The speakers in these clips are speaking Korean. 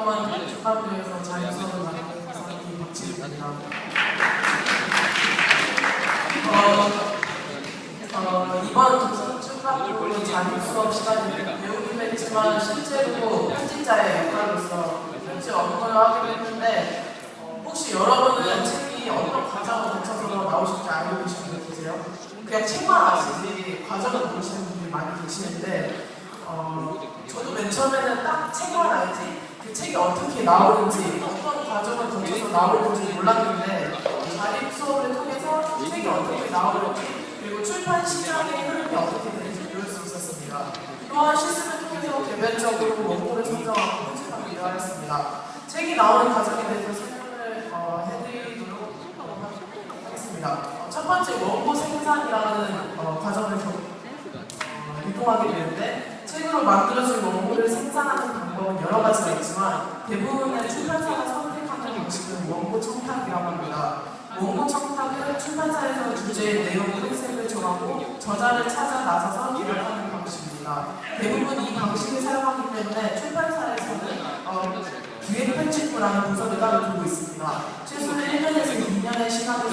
동안 축하드려서 자유 수업을 맡은 사람이 박지훈입니다. 이번 도서 축하로 자유 수업 시간을 배우긴 했지만 실제로 편집자의 역할로서 편집 업무를 하기로 했는데 혹시 여러분은 책이 어떤 과정을 거쳐서 나오실지 알고 계시는 분 계세요? 그냥 책만 아시지 과정을 모르시는 분들이 많이 계시는데 저도 맨 처음에는 딱 책만 알지 그 책이 어떻게 나오는지 어떤 과정을 거쳐서 나오는지 몰랐는데 자립 수업을 통해서 책이 어떻게 나오는지 그리고 출판 시장의 흐름이 어떻게 되는지 배울 수 있었습니다. 또한 실습을 통해서 개별적으로 원고를 선정하고 편집하기도 하였습니다. 책이 나오는 과정에 대해서 설명을 해드리도록 하겠습니다. 첫 번째 원고 생산이라는 과정을 이동하게 되는데 책으로 만들어진 원고를 생산하는 방법은 여러 가지가 있지만 대부분의 출판사가 선택하는 방식은 원고 청탁이라고 합니다. 원고 청탁은 출판사에서 주제의 내용 컨셉을 정하고 저자를 찾아 나서서 일을 하는 방식입니다. 대부분 이 방식을 사용하기 때문에 출판사에서는 기획 편집부라는 부서를 따로 두고 있습니다. 최소 1년에서 2년의 시간을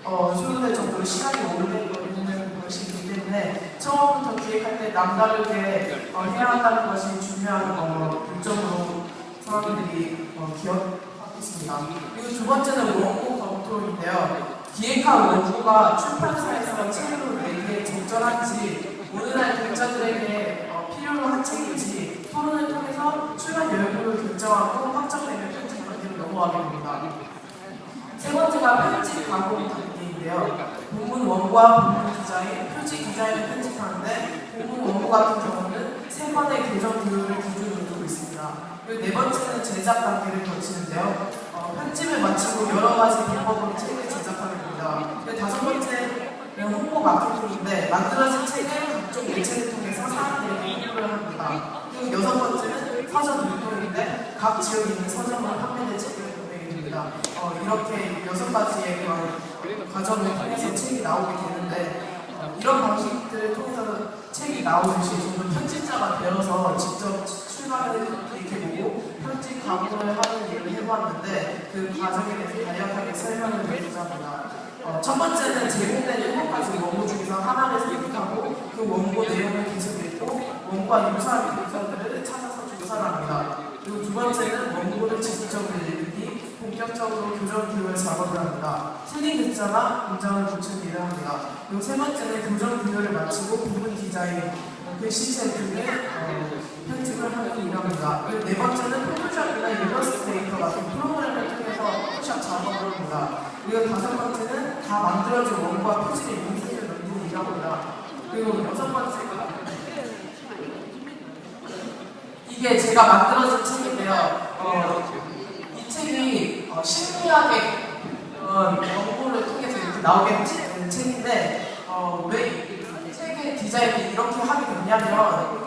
소요될 정도로 시간이 오래 걸리는 방식이기 때문에 처음부터 기획할 때 남다르게 해야 한다는 것이 중요한 요점으로 사람들이 기억하고 있습니다. 그리고 두 번째는 원고 검토인데요. 기획한 원고가 출판사에서 책으로 내기에 적절한지 오늘날 독자들에게 필요로 한 책인지 토론을 통해서 출간 여부를 결정하고 확정되면 편집 단계로 넘어가게 됩니다. 세 번째가 편집 가공 단계인데요. 본문 원고와 본문 디자인, 표지 디자인을 편집하는데 본문 원고 같은 경우는 3번의 교정 비율을 기준으로 두고 있습니다. 그리고 네 번째는 제작 단계를 거치는데요. 편집을 마치고 여러 가지 방법으로 책을 제작하게 됩니다. 다섯 번째는 홍보 마케팅인데 만들어진 책을 각종 매체를 통해서 사람들에게 홍보를 합니다. 그리고 여섯 번째는 서점 유통인데 각 지역에 있는 서점으로 판매된 책을 보내입니다. 이렇게 6가지의 과정을 통해서 책이 나오게 되는데 이런 방식들을 통해서 책이 나오듯이 저도 편집자가 되어서 직접 출간을 기획해보고 편집 가공을 하는 일을 해보았는데 그 과정에 대해서 간략하게 설명을 드리고자 합니다. 첫 번째는 제공된 7가지 원고 중에서 하나를 선택하고 그 원고 내용을 계속 읽고 원고와 유사한 교사들을 찾아서 조사를 합니다. 그리고 두 번째는 원고를 직접적으로 읽기, 본격적으로 교정 비율 작업을 합니다. 틀린 글자나 문장을 고치는 일을 합니다. 그리고 세 번째는 교정 비율을 마치고 부분 디자인, 글씨체 등의 편집을 하는 일을 합니다. 그리고 네 번째는 포토샵이나 일러스트레이터 같은 프로그램을 통해서 포토샵 작업을 합니다. 그리고 다섯 번째는 다 만들어진 원고와 표지의 인쇄를 만드는 일을 합니다. 그리고 여섯 번째가 이게 제가 만들어진 책인데요. 이 책이 심리학의 연구를 통해서 이렇게 나오게 된 책인데 왜 책의 디자인이 이렇게 하게 됐냐면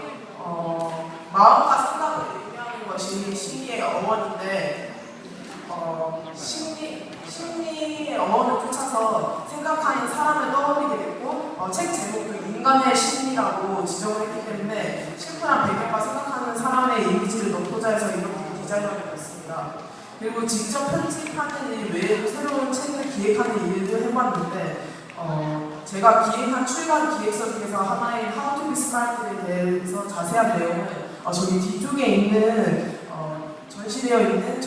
마음과 생각을 의미하는 것이 심리의 어원인데 심리의 어원을 쫓아서 생각하는 사람을 떠올리게 됐고 책 제목도 인간의 심리라고 지정을 했기 때문에 심플한 배경과 생각하는 사람의 이미지를 넣고자 해서 이렇게 디자인하게 됐습니다. 그리고 직접 편집하는 일 외에도 새로운 책을 기획하는 일도 해봤는데 제가 기획한 출간 기획서 중에서 하나인 How to be Smart에 대해서 자세한 내용을 저기 뒤쪽에 있는 전시되어 있는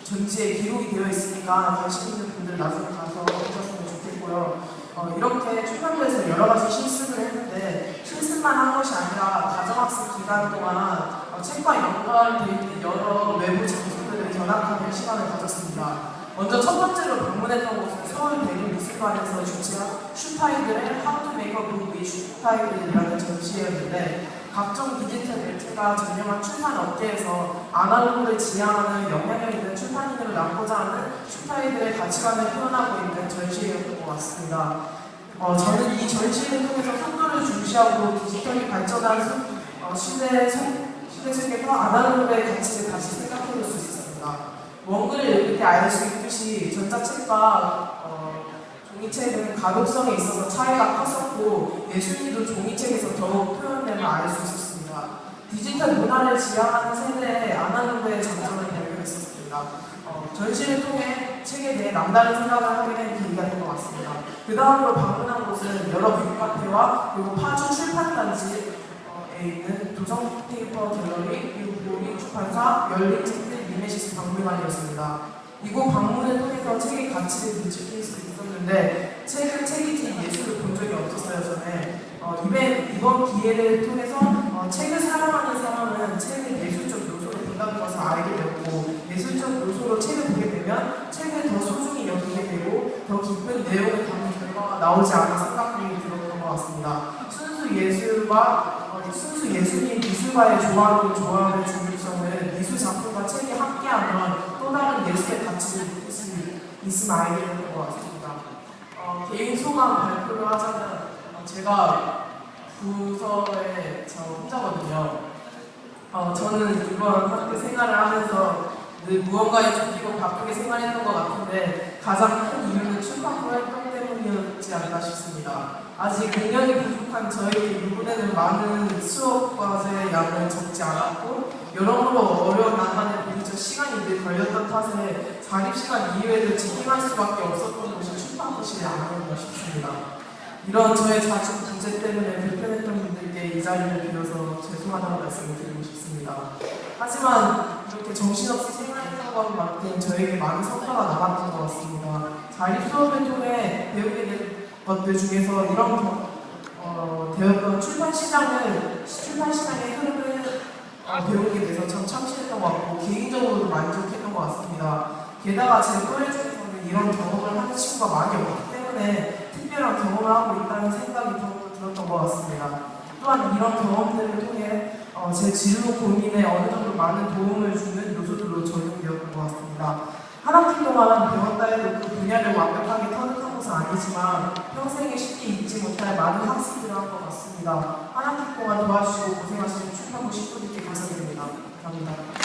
전지에 기록이 되어 있으니까 관심 있는 분들 나중에 가서 보셨으면 좋겠고요. 이렇게 출판부에서 여러 가지 실습을 했는데 실습만 한 것이 아니라 가정학습 기간 동안 책과 연관되어 있는 여러 외부 장소들을 견학하는 시간을 가졌습니다. 먼저 첫 번째로 방문했던 곳은 서울 대림미술관에서 주최한 슈파이들의 How to make a book with 슈파이들이라는 전시회였는데 각종 디지털 매체가 전념한 출판 업계에서 아날로그를 지향하는 영향력 있는 출판인으로 남고자 하는 슈파이들의 가치관을 표현하고 있는 전시회였던 것 같습니다. 저는 이 전시회를 통해서 속도를 중시하고 디지털이 발전한 시대 속에서 아날로그의 가치를 다시 생각해볼 수 있었습니다. 원글을 읽을 때 알 수 있듯이 전자책과 종이책은 가독성에 있어서 차이가 컸었고 예술도 종이책에서 더욱 표현됨을 알 수 있었습니다. 디지털 문화를 지향하는 세대의 아날로그의 장점을 전시를 통해 책에 대해 남다른 생각을 하게 된 계기가 된 것 같습니다. 그 다음으로 방문한 곳은 여러 북카페와 그리고 파주 출판단지에 있는 도성 페이퍼 갤러리, 그리고 우리 출판사, 열린 책들 미메시스 박물관이었습니다. 이곳 방문을 통해서 책의 가치를 느낄 수 있었는데 책이지 예술을 본 적이 없었어요. 전에 이번 기회를 통해서 책을 사랑하는 사람은 책의 예술적 요소를 본다는 것을 알게 되었고, 예술적 요소로 책을 보게 되면 책을 더 소중히 여기게 되고 더 깊은 내용을 담은 결과가 나오지 않아 생각이 들었던 것 같습니다. 순수 예술인 미술과의 조화의 중요성은 미술 작품과 책이 함께하면 또 다른 예술의 가치를 느낄 수 있음을 알게 되는 것 같습니다. 개인 소감 발표를 하자면 제가 부서에 저 혼자거든요. 저는 이번 학교 생활을 하면서 늘 무언가에 쫓기고 바쁘게 생활했던 것 같은데 가장 큰 이유는 출판부 활동 때문이었지 않나 싶습니다. 아직 능력이 부족한 저에게 이번에는 많은 수업 과제의 양은 적지 않았고 여러모로 어려운 난관에 부딪혀 시간이 늘 걸렸던 탓에 자립시간 이외에도 직임할 수밖에 없었던 곳이 출판부실이 아니었나 싶습니다. 이런 저의 자주 부재 때문에 불편했던 분들께 이 자리를 빌어서 죄송하다는 말씀을 드리고 싶습니다. 하지만 이렇게 정신없이 생활했던 것만큼 저에게 많은 성과가 남았던 것 같습니다. 자립 수업을 통해 배우게 된 것들 중에서 이런 되었던 출판 시장의 흐름을 배우게 돼서 참 참신했던 것 같고 개인적으로도 만족했던 것 같습니다. 게다가 제 또래 중에서는 이런 경험을 하는 친구가 많이 없기 때문에 특별한 경험을 하고 있다는 생각이 더욱 들었던 것 같습니다. 또한 이런 경험들을 통해 제 진로 고민에 어느 정도 많은 도움을 주는 요소들로 적용되었던 것 같습니다. 한 학기 동안 배웠다 해도 그 분야를 완벽하게 터득한 것은 아니지만 평생에 쉽게 잊지 못할 많은 학습들을 한 것 같습니다. 한 학기 동안 도와주시고 고생하시는 출판부 식구들께 감사드립니다. 감사합니다.